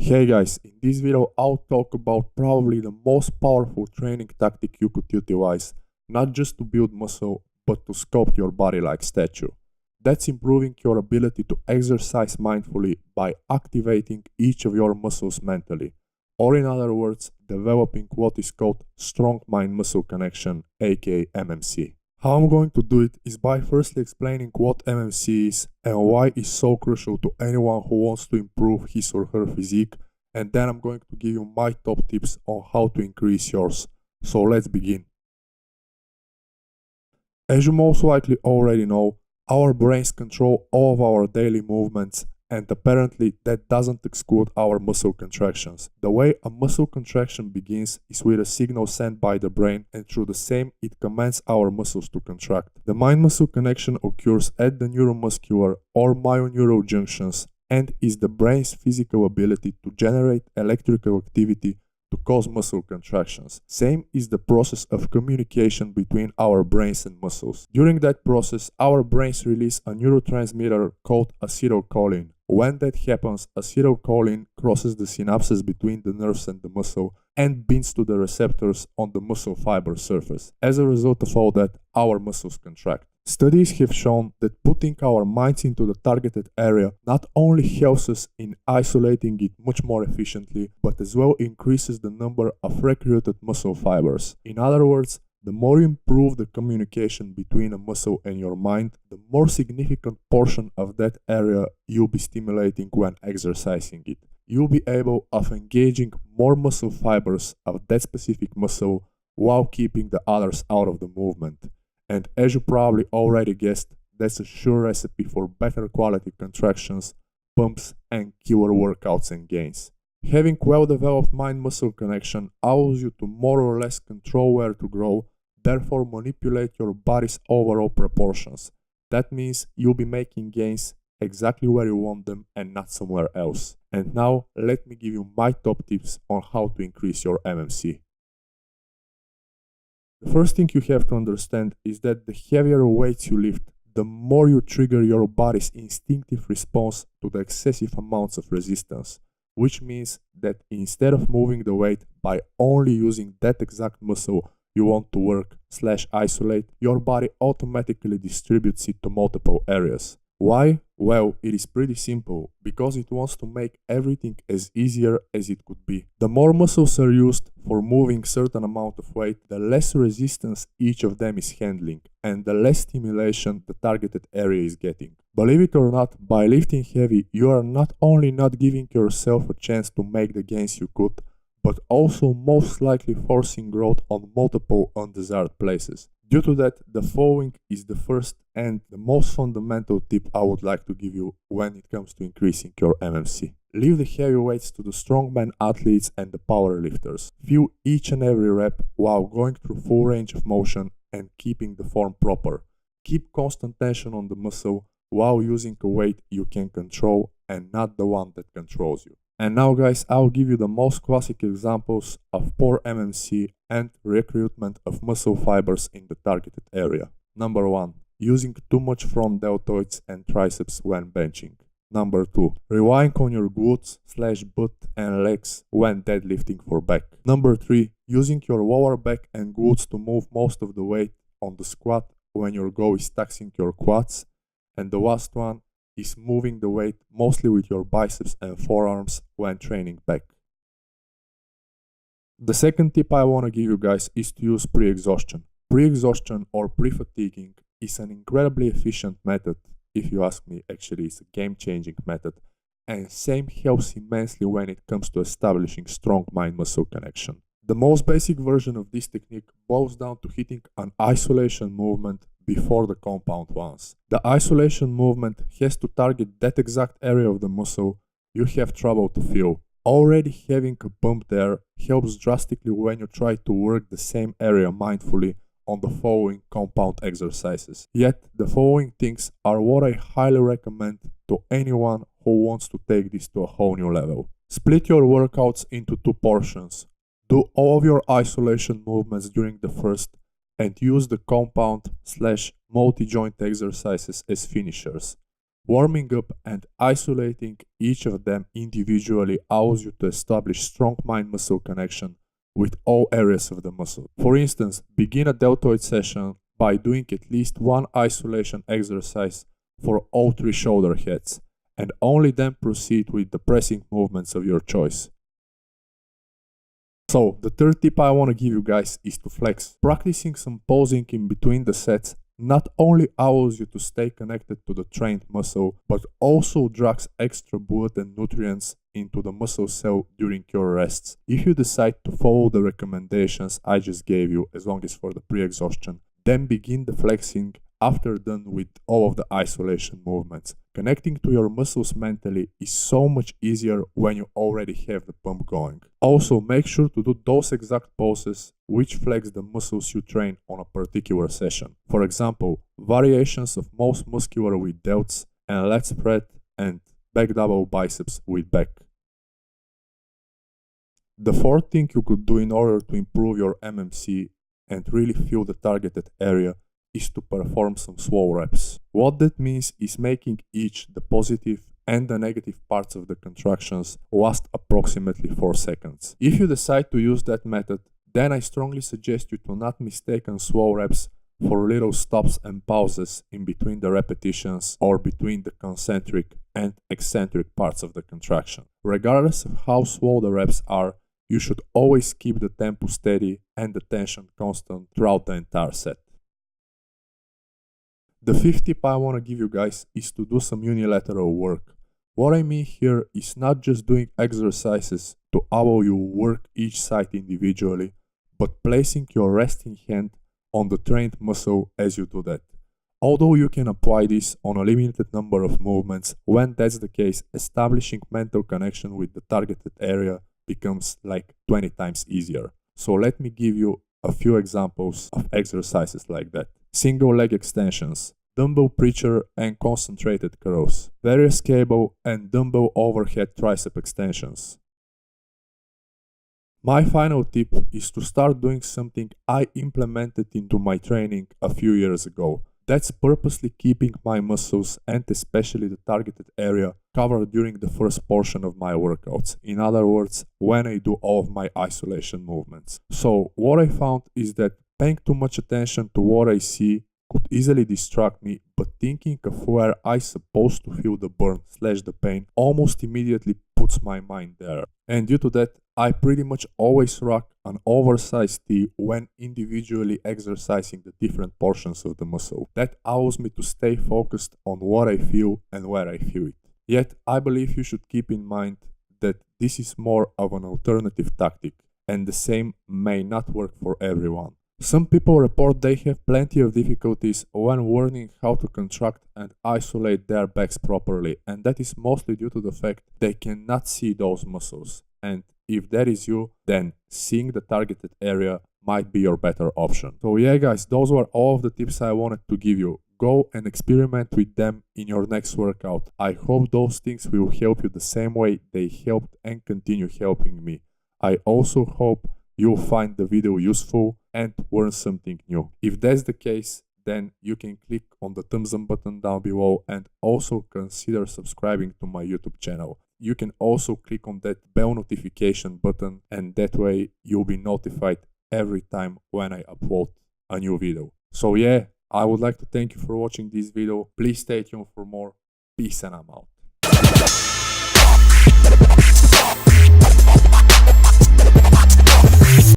Hey guys, in this video I'll talk about probably the most powerful training tactic you could utilize, not just to build muscle, but to sculpt your body like statue. That's improving your ability to exercise mindfully by activating each of your muscles mentally, or in other words, developing what is called strong mind-muscle connection, aka MMC. How I'm going to do it is by firstly explaining what MMC is and why it's so crucial to anyone who wants to improve his or her physique, and then I'm going to give you my top tips on how to increase yours. So let's begin. As you most likely already know, our brains control all of our daily movements, and apparently that doesn't exclude our muscle contractions. The way a muscle contraction begins is with a signal sent by the brain, and through the same it commands our muscles to contract. The mind-muscle connection occurs at the neuromuscular or myoneural junctions and is the brain's physical ability to generate electrical activity to cause muscle contractions. Same is the process of communication between our brains and muscles. During that process, our brains release a neurotransmitter called acetylcholine. When that happens, acetylcholine crosses the synapses between the nerves and the muscle and binds to the receptors on the muscle fiber surface. As a result of all that, our muscles contract. Studies have shown that putting our minds into the targeted area not only helps us in isolating it much more efficiently, but as well increases the number of recruited muscle fibers. In other words, the more you improve the communication between a muscle and your mind, the more significant portion of that area you'll be stimulating when exercising it. You'll be able of engaging more muscle fibers of that specific muscle while keeping the others out of the movement. And as you probably already guessed, that's a sure recipe for better quality contractions, pumps, and killer workouts and gains. Having well-developed mind-muscle connection allows you to more or less control where to grow, therefore manipulate your body's overall proportions. That means you'll be making gains exactly where you want them and not somewhere else. And now let me give you my top tips on how to increase your MMC. The first thing you have to understand is that the heavier weights you lift, the more you trigger your body's instinctive response to the excessive amounts of resistance, which means that instead of moving the weight by only using that exact muscle you want to work/isolate, your body automatically distributes it to multiple areas. Why? Well, it is pretty simple, because it wants to make everything as easier as it could be. The more muscles are used for moving certain amount of weight, the less resistance each of them is handling, and the less stimulation the targeted area is getting. Believe it or not, by lifting heavy, you are not only not giving yourself a chance to make the gains you could, but also most likely forcing growth on multiple undesired places. Due to that, the following is the first and the most fundamental tip I would like to give you when it comes to increasing your MMC. Leave the heavy weights to the strongman athletes and the power lifters. Feel each and every rep while going through full range of motion and keeping the form proper. Keep constant tension on the muscle while using a weight you can control and not the one that controls you. And now guys, I'll give you the most classic examples of poor MMC and recruitment of muscle fibers in the targeted area. Number 1. Using too much front deltoids and triceps when benching. Number 2. Relying on your glutes/butt and legs when deadlifting for back. Number 3. Using your lower back and glutes to move most of the weight on the squat when your goal is taxing your quads. And the last one is moving the weight mostly with your biceps and forearms when training back. The second tip I want to give you guys is to use pre-exhaustion. Pre-exhaustion or pre-fatiguing is an incredibly efficient method. If you ask me, actually it's a game-changing method, and same helps immensely when it comes to establishing strong mind-muscle connection. The most basic version of this technique boils down to hitting an isolation movement before the compound ones. The isolation movement has to target that exact area of the muscle you have trouble to feel. Already having a pump there helps drastically when you try to work the same area mindfully on the following compound exercises. Yet the following things are what I highly recommend to anyone who wants to take this to a whole new level. Split your workouts into 2 portions. Do all of your isolation movements during the first and use the compound/multi-joint exercises as finishers. Warming up and isolating each of them individually allows you to establish strong mind-muscle connection with all areas of the muscle. For instance, begin a deltoid session by doing at least one isolation exercise for all 3 shoulder heads, and only then proceed with the pressing movements of your choice. So, the third tip I want to give you guys is to flex. Practicing some posing in between the sets not only allows you to stay connected to the trained muscle, but also drags extra blood and nutrients into the muscle cell during your rests. If you decide to follow the recommendations I just gave you, as long as for the pre-exhaustion, then begin the flexing after done with all of the isolation movements. Connecting to your muscles mentally is so much easier when you already have the pump going. Also, make sure to do those exact poses which flex the muscles you train on a particular session. For example, variations of most muscular with delts and lat spread and back double biceps with back. The fourth thing you could do in order to improve your MMC and really feel the targeted area is to perform some slow reps. What that means is making each the positive and the negative parts of the contractions last approximately 4 seconds. If you decide to use that method, then I strongly suggest you to not mistake slow reps for little stops and pauses in between the repetitions or between the concentric and eccentric parts of the contraction. Regardless of how slow the reps are, you should always keep the tempo steady and the tension constant throughout the entire set. The fifth tip I want to give you guys is to do some unilateral work. What I mean here is not just doing exercises to allow you work each side individually, but placing your resting hand on the trained muscle as you do that. Although you can apply this on a limited number of movements, when that's the case, establishing mental connection with the targeted area becomes like 20 times easier. So let me give you a few examples of exercises like that. Single leg extensions, dumbbell preacher and concentrated curls, various cable and dumbbell overhead tricep extensions. My final tip is to start doing something I implemented into my training a few years ago. That's purposely keeping my muscles and especially the targeted area covered during the first portion of my workouts. In other words, when I do all of my isolation movements. So what I found is that paying too much attention to what I see could easily distract me, but thinking of where I'm supposed to feel the burn/the pain almost immediately puts my mind there. And due to that, I pretty much always rock an oversized tee when individually exercising the different portions of the muscle. That allows me to stay focused on what I feel and where I feel it. Yet, I believe you should keep in mind that this is more of an alternative tactic, and the same may not work for everyone. Some people report they have plenty of difficulties when learning how to contract and isolate their backs properly, and that is mostly due to the fact they cannot see those muscles. And if that is you, then seeing the targeted area might be your better option. So yeah guys, those were all of the tips I wanted to give you. Go and experiment with them in your next workout. I hope those things will help you the same way they helped and continue helping me. I also hope you'll find the video useful and learn something new. If that's the case, then you can click on the thumbs up button down below and also consider subscribing to my YouTube channel. You can also click on that bell notification button, and that way you'll be notified every time when I upload a new video. So yeah, I would like to thank you for watching this video. Please stay tuned for more. Peace and I'm out.